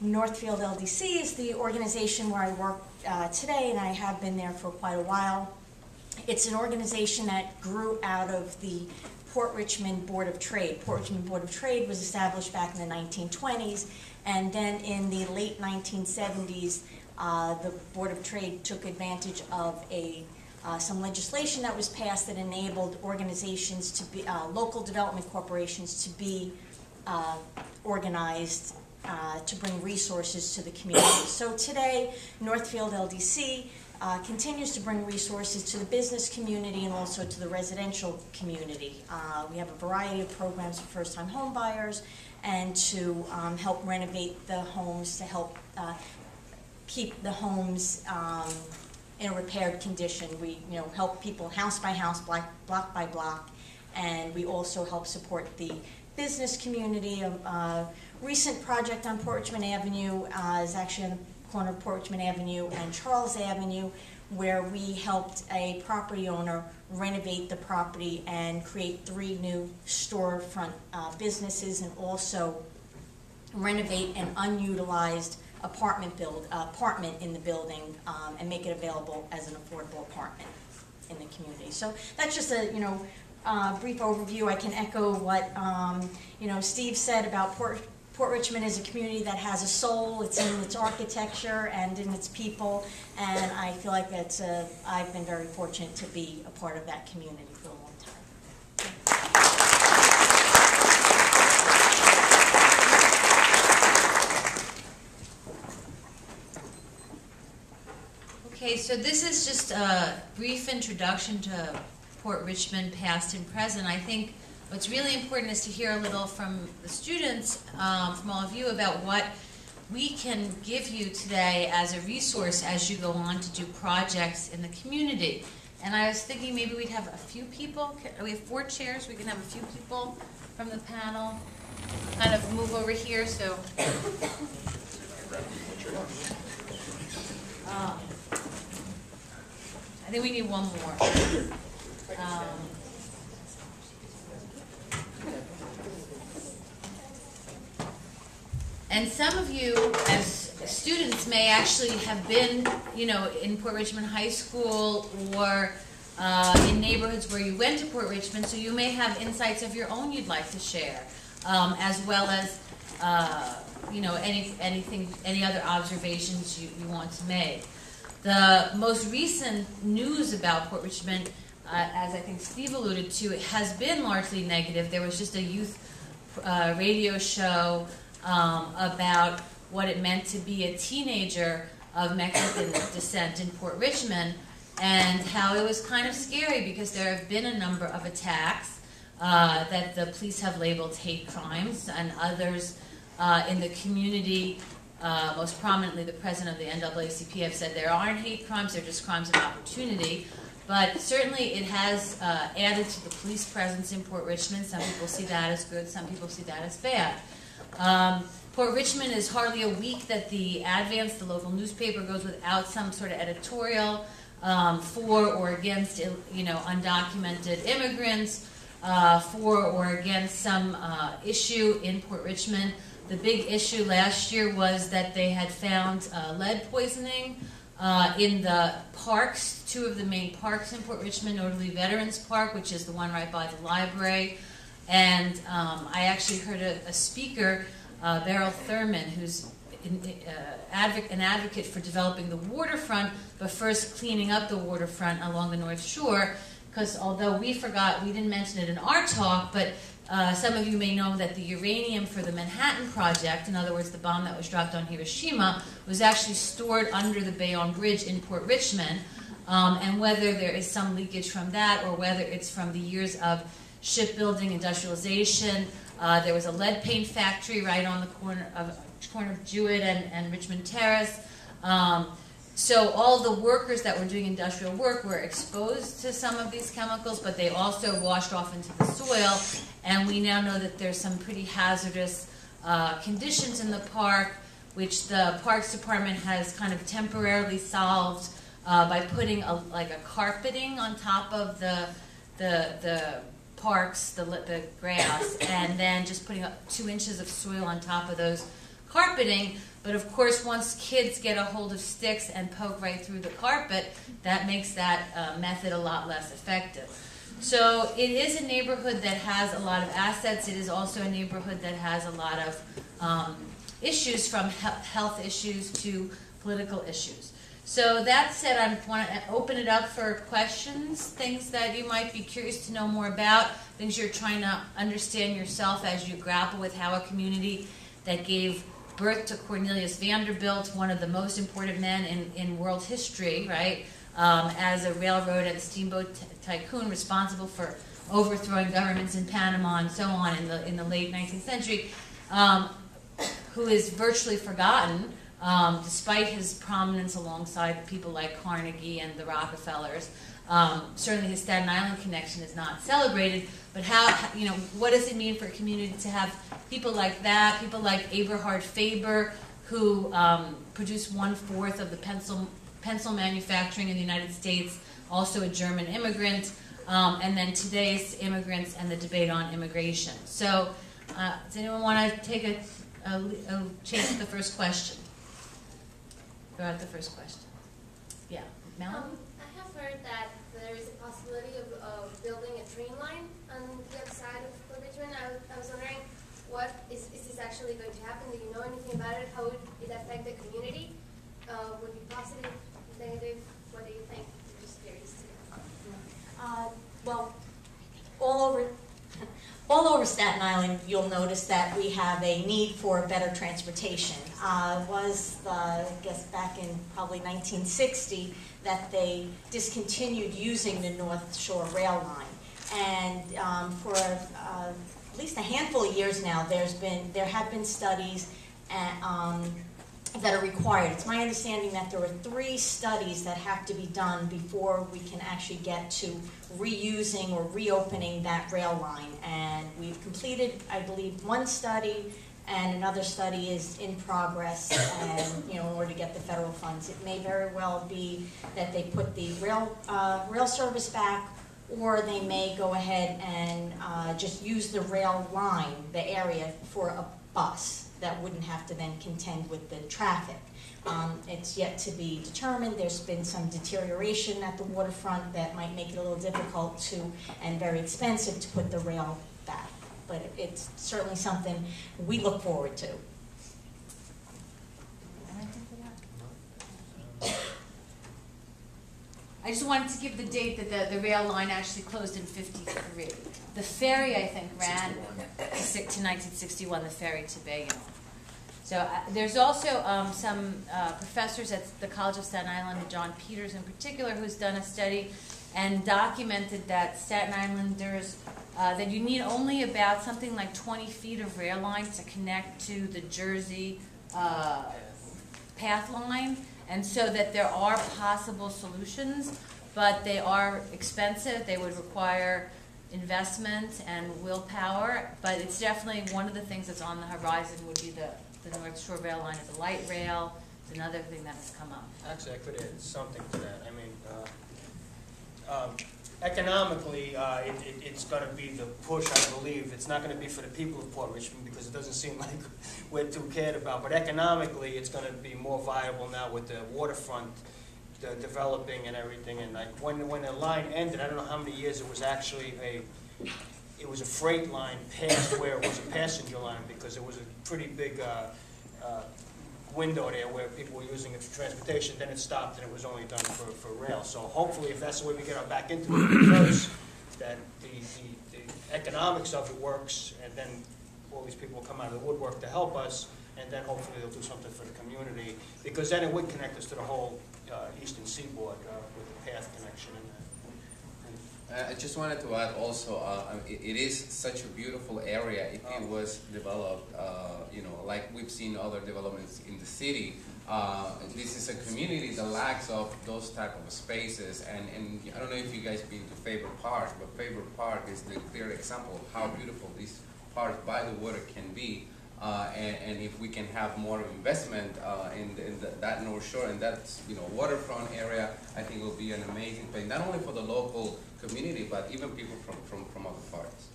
Northfield LDC is the organization where I work today, and I have been there for quite a while. It's an organization that grew out of the Port Richmond Board of Trade. Port Richmond Board of Trade was established back in the 1920s, and then in the late 1970s, the Board of Trade took advantage of some legislation that was passed that enabled organizations to be, local development corporations to be organized to bring resources to the community. So today, Northfield LDC continues to bring resources to the business community and also to the residential community. We have a variety of programs for first-time home buyers and to help renovate the homes, to help keep the homes in a repaired condition. We help people house by house, block by block, and we also help support the business community. A recent project on Port Richmond Avenue is actually on the corner of Port Richmond Avenue and Charles Avenue, where we helped a property owner renovate the property and create 3 new storefront businesses, and also renovate an unutilized apartment in the building and make it available as an affordable apartment in the community. So that's just a brief overview. I can echo what Steve said about Port Richmond is a community that has a soul. It's in its architecture and in its people, and I feel like I've been very fortunate to be a part of that community for a long time. Okay, so this is just a brief introduction to Port Richmond, past and present. I think what's really important is to hear a little from the students, from all of you, about what we can give you today as a resource as you go on to do projects in the community. And I was thinking maybe we'd have a few people. We have 4 chairs. We can have a few people from the panel kind of move over here. So. I think we need one more. And some of you, as students, may actually have been, in Port Richmond High School or in neighborhoods where you went to Port Richmond, so you may have insights of your own you'd like to share, as well as, any other observations you want to make. The most recent news about Port Richmond, as I think Steve alluded to, it has been largely negative. There was just a youth radio show about what it meant to be a teenager of Mexican descent in Port Richmond, and how it was kind of scary because there have been a number of attacks that the police have labeled hate crimes, and others in the community, most prominently the president of the NAACP, have said there aren't hate crimes, they're just crimes of opportunity. But certainly it has added to the police presence in Port Richmond. Some people see that as good, some people see that as bad. Port Richmond is hardly a week that the Advance, the local newspaper, goes without some sort of editorial for or against, undocumented immigrants, for or against some issue in Port Richmond. The big issue last year was that they had found lead poisoning in the parks, 2 of the main parks in Port Richmond, notably Veterans Park, which is the one right by the library. And I actually heard a speaker, Beryl Thurman, who's an advocate for developing the waterfront, but first cleaning up the waterfront along the North Shore, because although we didn't mention it in our talk, but some of you may know that the uranium for the Manhattan Project, in other words, the bomb that was dropped on Hiroshima, was actually stored under the Bayonne Bridge in Port Richmond. And whether there is some leakage from that or whether it's from the years of shipbuilding, industrialization, there was a lead paint factory right on the corner of Jewett and Richmond Terrace. So all the workers that were doing industrial work were exposed to some of these chemicals, but they also washed off into the soil. And we now know that there's some pretty hazardous conditions in the park, which the Parks Department has kind of temporarily solved by putting a carpeting on top of the parks, the grass, and then just putting up 2 inches of soil on top of those carpeting, but of course once kids get a hold of sticks and poke right through the carpet, that makes that method a lot less effective. So it is a neighborhood that has a lot of assets. It is also a neighborhood that has a lot of issues, from health issues to political issues. So that said, I want to open it up for questions, things that you might be curious to know more about, things you're trying to understand yourself as you grapple with how a community that gave birth to Cornelius Vanderbilt, one of the most important men in world history, right, as a railroad and steamboat tycoon responsible for overthrowing governments in Panama and so on in the late 19th century, who is virtually forgotten, despite his prominence alongside people like Carnegie and the Rockefellers. Certainly his Staten Island connection is not celebrated, but what does it mean for a community to have people like that, people like Eberhard Faber, who produced 1/4 of the pencil manufacturing in the United States, also a German immigrant, and then today's immigrants and the debate on immigration. So does anyone want to take a chance at the first question? Go out the first question. Yeah, Melanie? I have heard that there is a possibility of building a train line on the other side of Richmond. I was wondering, what is this actually going to happen? Do you know anything about it? How would it affect the community? Would it be positive, negative? What do you think? I'm just curious to know. Well, all over Staten Island, you'll notice that we have a need for better transportation. I guess back in probably 1960 that they discontinued using the North Shore Rail Line. And for at least a handful of years now, there have been studies that are required. It's my understanding that there are 3 studies that have to be done before we can actually get to reusing or reopening that rail line. And we've completed, I believe, 1 study, and another study is in progress, and in order to get the federal funds. It may very well be that they put the rail service back, or they may go ahead and just use the rail line, the area, for a bus that wouldn't have to then contend with the traffic. It's yet to be determined. There's been some deterioration at the waterfront that might make it a little difficult and very expensive to put the rail back. But it's certainly something we look forward to. I just wanted to give the date that the rail line actually closed in 1953. The ferry, I think, ran to 1961, the ferry to Bayonne. So there's also some professors at the College of Staten Island, John Peters in particular, who's done a study and documented that Staten Islanders, that you need only about something like 20 feet of rail line to connect to the Jersey path line. And so that there are possible solutions, but they are expensive. They would require investment and willpower, but it's definitely one of the things that's on the horizon would be the North Shore Rail Line as a light rail. It's another thing that has come up. Actually, I could add something to that. I mean, economically, it's going to be the push, I believe. It's not going to be for the people of Port Richmond because it doesn't seem like we're too cared about. But economically, it's going to be more viable now with the waterfront developing and everything. And like when the line ended, I don't know how many years it was actually it was a freight line past where it was a passenger line, because it was a pretty big window there where people were using it for transportation. Then it stopped and it was only done for rail. So hopefully, if that's the way we get back into it first, that the economics of it works, and then all these people will come out of the woodwork to help us, and then hopefully they'll do something for the community, because then it would connect us to the whole eastern seaboard with the path connection and that. I just wanted to add also, it is such a beautiful area. If it was developed, like we've seen other developments in the city, this is a community that lacks of those type of spaces. And I don't know if you guys been to Faber Park, but Faber Park is the clear example of how beautiful these parks by the water can be. And if we can have more investment in that North Shore and that waterfront area, I think it will be an amazing place, not only for the local community, but even people from other parts.